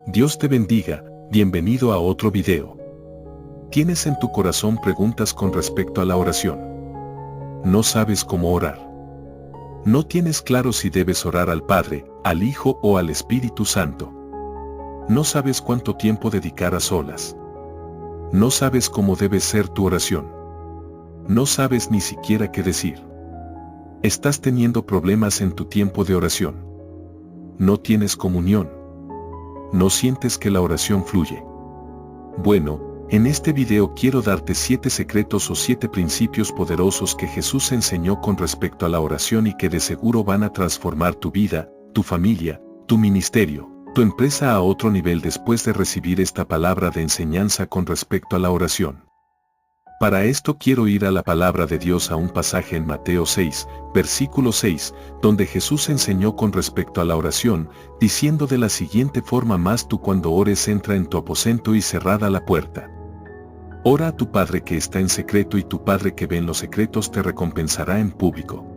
Dios te bendiga, bienvenido a otro video. ¿Tienes en tu corazón preguntas con respecto a la oración? ¿No sabes cómo orar? ¿No tienes claro si debes orar al Padre, al Hijo o al Espíritu Santo? ¿No sabes cuánto tiempo dedicar a solas? ¿No sabes cómo debe ser tu oración? ¿No sabes ni siquiera qué decir? ¿Estás teniendo problemas en tu tiempo de oración? ¿No tienes comunión? ¿No sientes que la oración fluye? Bueno, en este video quiero darte 7 secretos o 7 principios poderosos que Jesús enseñó con respecto a la oración y que de seguro van a transformar tu vida, tu familia, tu ministerio, tu empresa a otro nivel después de recibir esta palabra de enseñanza con respecto a la oración. Para esto quiero ir a la palabra de Dios a un pasaje en Mateo 6, versículo 6, donde Jesús enseñó con respecto a la oración, diciendo de la siguiente forma: mas tú cuando ores entra en tu aposento y cerrada la puerta. Ora a tu Padre que está en secreto y tu Padre que ve en los secretos te recompensará en público.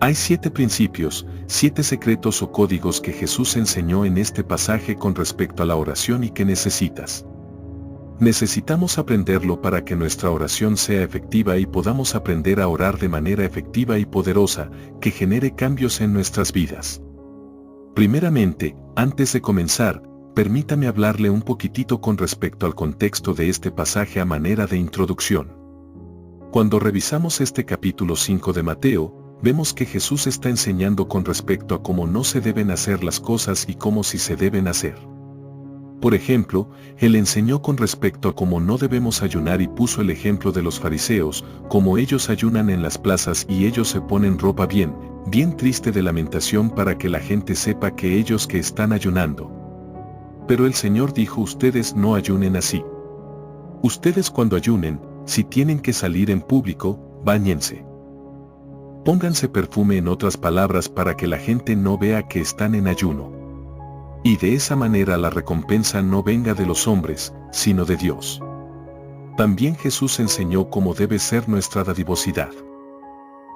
Hay 7 principios, 7 secretos o códigos que Jesús enseñó en este pasaje con respecto a la oración y que necesitamos aprenderlo para que nuestra oración sea efectiva y podamos aprender a orar de manera efectiva y poderosa, que genere cambios en nuestras vidas. Primeramente, antes de comenzar, permítame hablarle un poquitito con respecto al contexto de este pasaje a manera de introducción. Cuando revisamos este capítulo 5 de Mateo, vemos que Jesús está enseñando con respecto a cómo no se deben hacer las cosas y cómo sí se deben hacer. Por ejemplo, Él enseñó con respecto a cómo no debemos ayunar y puso el ejemplo de los fariseos, como ellos ayunan en las plazas y ellos se ponen ropa bien triste de lamentación para que la gente sepa que ellos que están ayunando. Pero el Señor dijo: ustedes no ayunen así. Ustedes cuando ayunen, si tienen que salir en público, báñense. Pónganse perfume, en otras palabras, para que la gente no vea que están en ayuno. Y de esa manera la recompensa no venga de los hombres, sino de Dios. También Jesús enseñó cómo debe ser nuestra dadivosidad.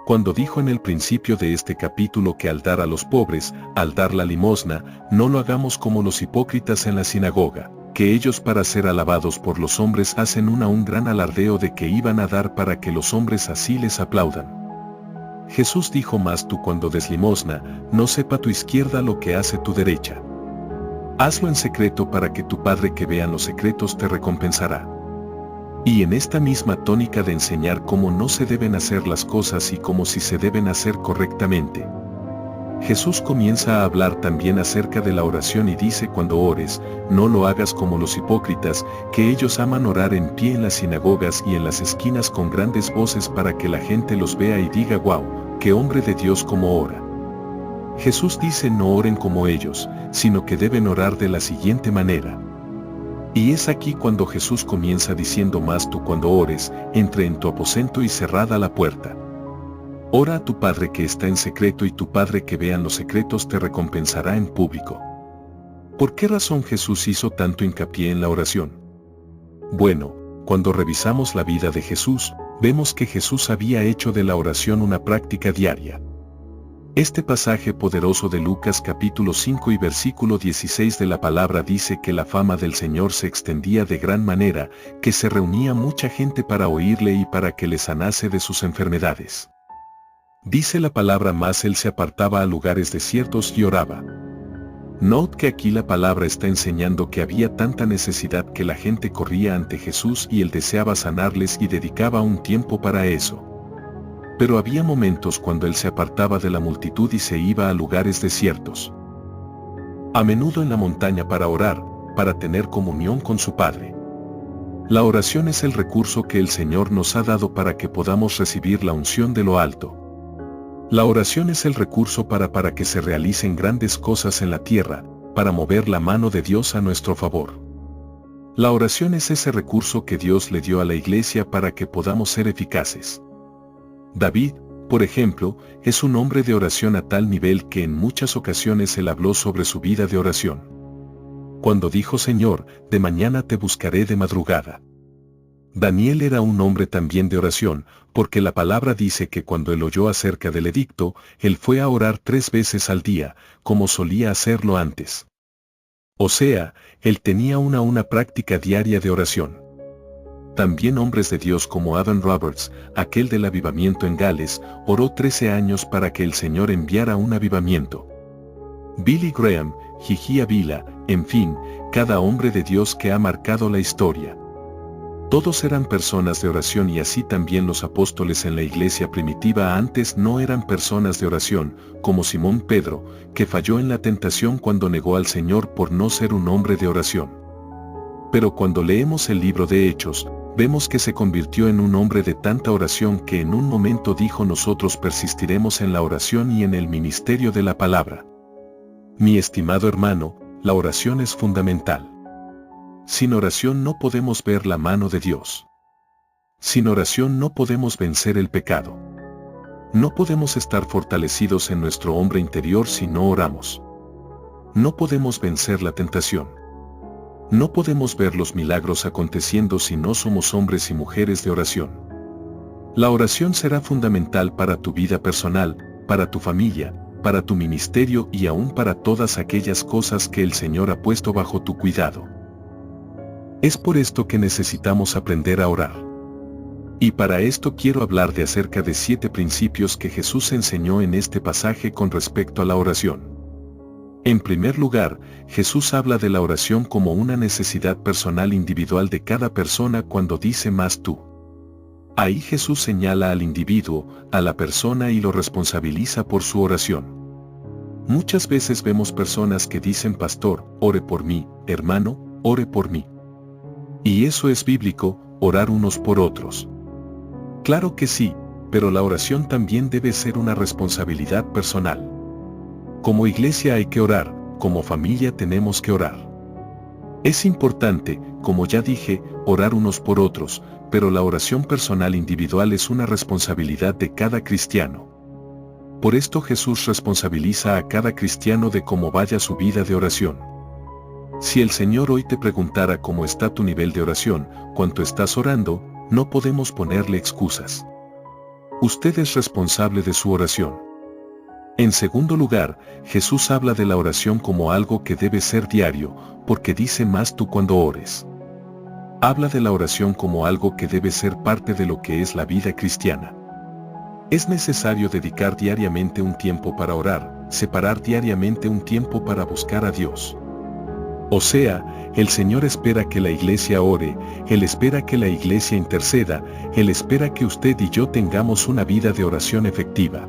Cuando dijo en el principio de este capítulo que al dar a los pobres, al dar la limosna, no lo hagamos como los hipócritas en la sinagoga, que ellos para ser alabados por los hombres hacen un gran alardeo de que iban a dar para que los hombres así les aplaudan. Jesús dijo: mas tú cuando des limosna, no sepa tu izquierda lo que hace tu derecha. Hazlo en secreto para que tu Padre que vea en los secretos te recompensará. Y en esta misma tónica de enseñar cómo no se deben hacer las cosas y cómo sí se deben hacer correctamente, Jesús comienza a hablar también acerca de la oración y dice: cuando ores, no lo hagas como los hipócritas, que ellos aman orar en pie en las sinagogas y en las esquinas con grandes voces para que la gente los vea y diga: wow, qué hombre de Dios como ora. Jesús dice: no oren como ellos, sino que deben orar de la siguiente manera. Y es aquí cuando Jesús comienza diciendo: mas tú cuando ores, entre en tu aposento y cerrada la puerta. Ora a tu Padre que está en secreto y tu Padre que vea en los secretos te recompensará en público. ¿Por qué razón Jesús hizo tanto hincapié en la oración? Bueno, cuando revisamos la vida de Jesús, vemos que Jesús había hecho de la oración una práctica diaria. Este pasaje poderoso de Lucas capítulo 5 y versículo 16 de la palabra dice que la fama del Señor se extendía de gran manera, que se reunía mucha gente para oírle y para que le sanase de sus enfermedades. Dice la palabra: mas él se apartaba a lugares desiertos y oraba. Note que aquí la palabra está enseñando que había tanta necesidad que la gente corría ante Jesús y él deseaba sanarles y dedicaba un tiempo para eso. Pero había momentos cuando él se apartaba de la multitud y se iba a lugares desiertos. A menudo en la montaña para orar, para tener comunión con su Padre. La oración es el recurso que el Señor nos ha dado para que podamos recibir la unción de lo alto. La oración es el recurso para que se realicen grandes cosas en la tierra, para mover la mano de Dios a nuestro favor. La oración es ese recurso que Dios le dio a la iglesia para que podamos ser eficaces. David, por ejemplo, es un hombre de oración a tal nivel que en muchas ocasiones él habló sobre su vida de oración. Cuando dijo: Señor, de mañana te buscaré de madrugada. Daniel era un hombre también de oración, porque la palabra dice que cuando él oyó acerca del edicto, él fue a orar 3 veces al día, como solía hacerlo antes. O sea, él tenía una práctica diaria de oración. También hombres de Dios como Adam Roberts, aquel del avivamiento en Gales, oró 13 años para que el Señor enviara un avivamiento. Billy Graham, Gigi Avila, en fin, cada hombre de Dios que ha marcado la historia. Todos eran personas de oración y así también los apóstoles en la iglesia primitiva antes no eran personas de oración, como Simón Pedro, que falló en la tentación cuando negó al Señor por no ser un hombre de oración. Pero cuando leemos el libro de Hechos, vemos que se convirtió en un hombre de tanta oración que en un momento dijo: nosotros persistiremos en la oración y en el ministerio de la palabra. Mi estimado hermano, la oración es fundamental. Sin oración no podemos ver la mano de Dios. Sin oración no podemos vencer el pecado. No podemos estar fortalecidos en nuestro hombre interior si no oramos. No podemos vencer la tentación. No podemos ver los milagros aconteciendo si no somos hombres y mujeres de oración. La oración será fundamental para tu vida personal, para tu familia, para tu ministerio y aún para todas aquellas cosas que el Señor ha puesto bajo tu cuidado. Es por esto que necesitamos aprender a orar. Y para esto quiero hablar de acerca de 7 principios que Jesús enseñó en este pasaje con respecto a la oración. En primer lugar, Jesús habla de la oración como una necesidad personal individual de cada persona cuando dice más tú. Ahí Jesús señala al individuo, a la persona y lo responsabiliza por su oración. Muchas veces vemos personas que dicen: pastor, ore por mí, hermano, ore por mí. Y eso es bíblico, orar unos por otros. Claro que sí, pero la oración también debe ser una responsabilidad personal. Como iglesia hay que orar, como familia tenemos que orar. Es importante, como ya dije, orar unos por otros, pero la oración personal individual es una responsabilidad de cada cristiano. Por esto Jesús responsabiliza a cada cristiano de cómo vaya su vida de oración. Si el Señor hoy te preguntara cómo está tu nivel de oración, cuánto estás orando, no podemos ponerle excusas. Usted es responsable de su oración. En segundo lugar, Jesús habla de la oración como algo que debe ser diario, porque dice más tú cuando ores. Habla de la oración como algo que debe ser parte de lo que es la vida cristiana. Es necesario dedicar diariamente un tiempo para orar, separar diariamente un tiempo para buscar a Dios. O sea, el Señor espera que la iglesia ore, Él espera que la iglesia interceda, Él espera que usted y yo tengamos una vida de oración efectiva.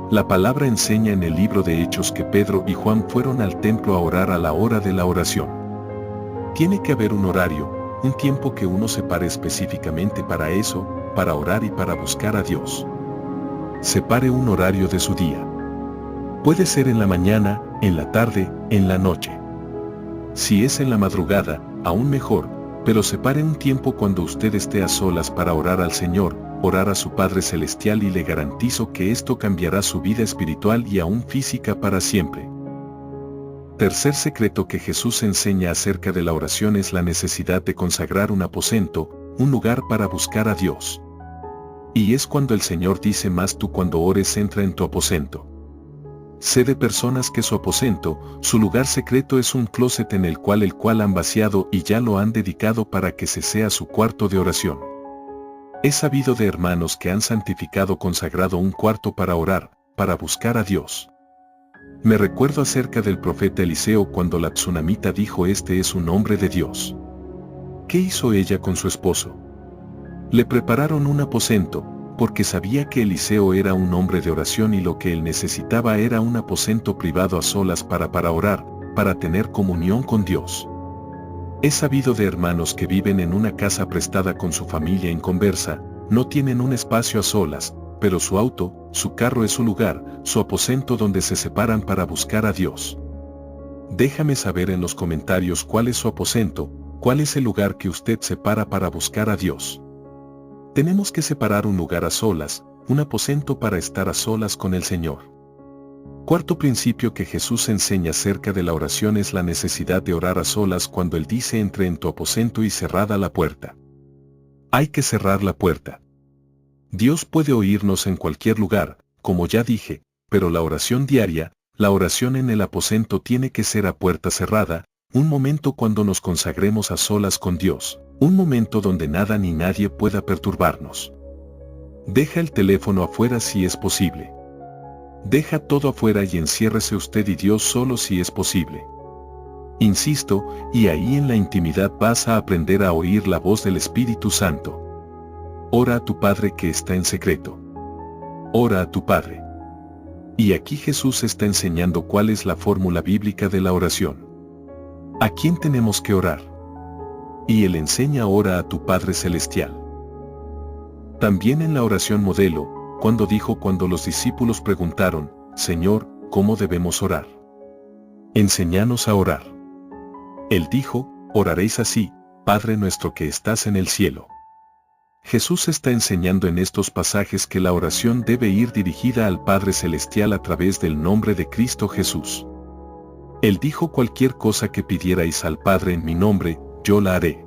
La palabra enseña en el libro de Hechos que Pedro y Juan fueron al templo a orar a la hora de la oración. Tiene que haber un horario, un tiempo que uno separe específicamente para eso, para orar y para buscar a Dios. Separe un horario de su día. Puede ser en la mañana, en la tarde, en la noche. Si es en la madrugada, aún mejor, pero separe un tiempo cuando usted esté a solas para orar al Señor, orar a su Padre Celestial y le garantizo que esto cambiará su vida espiritual y aún física para siempre. Tercer secreto que Jesús enseña acerca de la oración es la necesidad de consagrar un aposento, un lugar para buscar a Dios. Y es cuando el Señor dice más tú cuando ores entra en tu aposento. Sé de personas que su aposento, su lugar secreto es un closet en el cual han vaciado y ya lo han dedicado para que se sea su cuarto de oración. He sabido de hermanos que han consagrado un cuarto para orar, para buscar a Dios. Me recuerdo acerca del profeta Eliseo cuando la tsunamita dijo: este es un hombre de Dios. ¿Qué hizo ella con su esposo? Le prepararon un aposento, porque sabía que Eliseo era un hombre de oración y lo que él necesitaba era un aposento privado a solas para orar, para tener comunión con Dios. He sabido de hermanos que viven en una casa prestada con su familia en conversa, no tienen un espacio a solas, pero su auto, su carro es su lugar, su aposento donde se separan para buscar a Dios. Déjame saber en los comentarios cuál es su aposento, cuál es el lugar que usted separa para buscar a Dios. Tenemos que separar un lugar a solas, un aposento para estar a solas con el Señor. Cuarto principio que Jesús enseña acerca de la oración es la necesidad de orar a solas cuando Él dice entre en tu aposento y cerrada la puerta. Hay que cerrar la puerta. Dios puede oírnos en cualquier lugar, como ya dije, pero la oración diaria, la oración en el aposento tiene que ser a puerta cerrada, un momento cuando nos consagremos a solas con Dios, un momento donde nada ni nadie pueda perturbarnos. Deja el teléfono afuera si es posible. Deja todo afuera y enciérrese usted y Dios solo si es posible. Insisto, y ahí en la intimidad vas a aprender a oír la voz del Espíritu Santo. Ora a tu Padre que está en secreto. Ora a tu Padre. Y aquí Jesús está enseñando cuál es la fórmula bíblica de la oración. ¿A quién tenemos que orar? Y Él enseña: ora a tu Padre Celestial. También en la oración modelo, cuando los discípulos preguntaron: Señor, ¿cómo debemos orar? Enséñanos a orar. Él dijo: oraréis así: Padre nuestro que estás en el cielo. Jesús está enseñando en estos pasajes que la oración debe ir dirigida al Padre Celestial a través del nombre de Cristo Jesús. Él dijo: cualquier cosa que pidierais al Padre en mi nombre, yo la haré.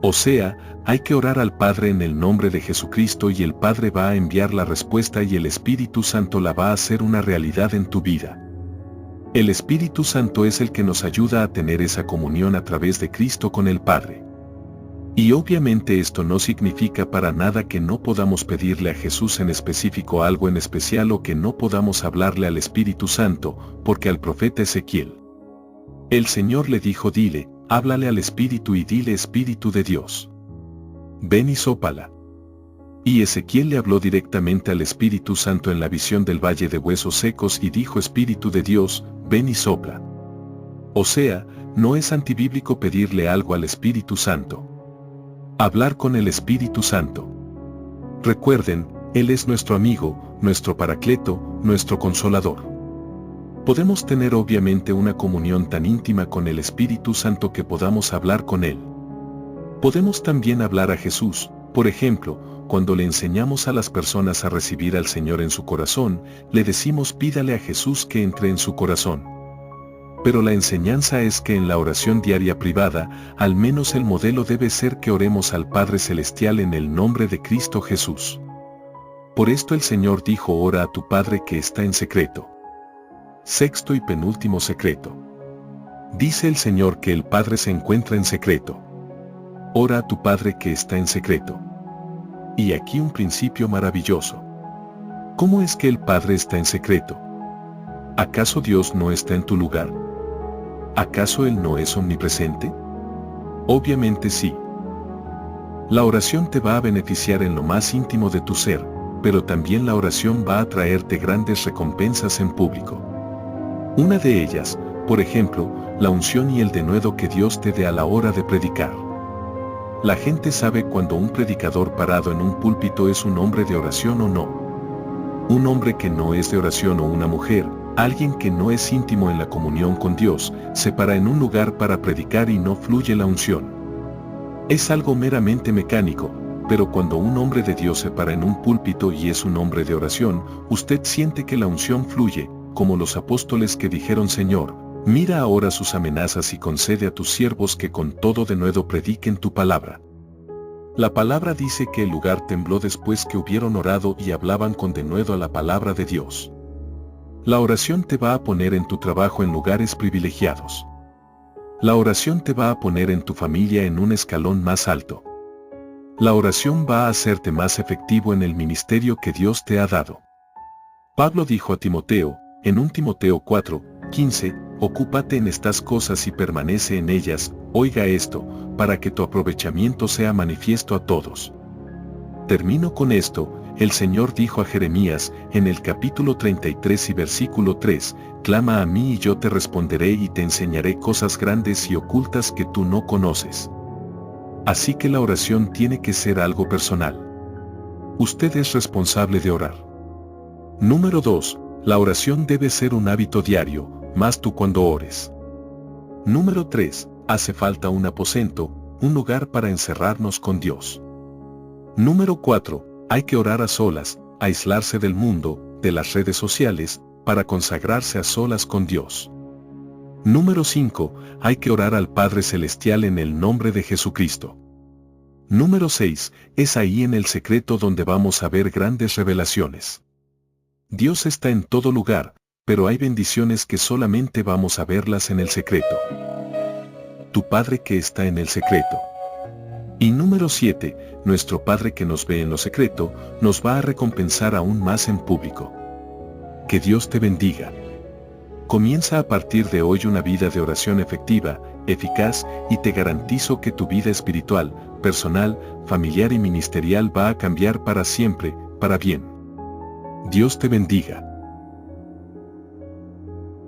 O sea, hay que orar al Padre en el nombre de Jesucristo y el Padre va a enviar la respuesta y el Espíritu Santo la va a hacer una realidad en tu vida. El Espíritu Santo es el que nos ayuda a tener esa comunión a través de Cristo con el Padre. Y obviamente esto no significa para nada que no podamos pedirle a Jesús en específico algo en especial o que no podamos hablarle al Espíritu Santo, porque al profeta Ezequiel el Señor le dijo: dile, háblale al Espíritu y dile: Espíritu de Dios, ven y sópala. Y Ezequiel le habló directamente al Espíritu Santo en la visión del valle de huesos secos y dijo: Espíritu de Dios, ven y sopla. O sea, no es antibíblico pedirle algo al Espíritu Santo. Hablar con el Espíritu Santo. Recuerden, Él es nuestro amigo, nuestro paracleto, nuestro consolador. Podemos tener obviamente una comunión tan íntima con el Espíritu Santo que podamos hablar con Él. Podemos también hablar a Jesús, por ejemplo, cuando le enseñamos a las personas a recibir al Señor en su corazón, le decimos: pídale a Jesús que entre en su corazón. Pero la enseñanza es que en la oración diaria privada, al menos el modelo debe ser que oremos al Padre Celestial en el nombre de Cristo Jesús. Por esto el Señor dijo: ora a tu Padre que está en secreto. Sexto y penúltimo secreto. Dice el Señor que el Padre se encuentra en secreto. Ora a tu Padre que está en secreto. Y aquí un principio maravilloso. ¿Cómo es que el Padre está en secreto? ¿Acaso Dios no está en tu lugar? ¿Acaso Él no es omnipresente? Obviamente sí. La oración te va a beneficiar en lo más íntimo de tu ser, pero también la oración va a traerte grandes recompensas en público. Una de ellas, por ejemplo, la unción y el denuedo que Dios te dé a la hora de predicar. La gente sabe cuando un predicador parado en un púlpito es un hombre de oración o no. Un hombre que no es de oración o una mujer, alguien que no es íntimo en la comunión con Dios, se para en un lugar para predicar y no fluye la unción. Es algo meramente mecánico, pero cuando un hombre de Dios se para en un púlpito y es un hombre de oración, usted siente que la unción fluye, como los apóstoles que dijeron: Señor, mira ahora sus amenazas y concede a tus siervos que con todo denuedo prediquen tu palabra. La palabra dice que el lugar tembló después que hubieron orado y hablaban con denuedo a la palabra de Dios. La oración te va a poner en tu trabajo en lugares privilegiados. La oración te va a poner en tu familia en un escalón más alto. La oración va a hacerte más efectivo en el ministerio que Dios te ha dado. Pablo dijo a Timoteo, en 1 Timoteo 4:15, ocúpate en estas cosas y permanece en ellas, oiga esto, para que tu aprovechamiento sea manifiesto a todos. Termino con esto. El Señor dijo a Jeremías, en el capítulo 33 y versículo 3, clama a mí y yo te responderé y te enseñaré cosas grandes y ocultas que tú no conoces. Así que la oración tiene que ser algo personal. Usted es responsable de orar. Número 2. La oración debe ser un hábito diario, más tú cuando ores. Número 3. Hace falta un aposento, un lugar para encerrarnos con Dios. Número 4. Hay que orar a solas, aislarse del mundo, de las redes sociales, para consagrarse a solas con Dios. Número 5. Hay que orar al Padre Celestial en el nombre de Jesucristo. Número 6. Es ahí en el secreto donde vamos a ver grandes revelaciones. Dios está en todo lugar, pero hay bendiciones que solamente vamos a verlas en el secreto. tu Padre que está en el secreto. Y número 7, nuestro Padre que nos ve en lo secreto, nos va a recompensar aún más en público. Que Dios te bendiga. Comienza a partir de hoy una vida de oración efectiva, eficaz, y te garantizo que tu vida espiritual, personal, familiar y ministerial va a cambiar para siempre, para bien. Dios te bendiga.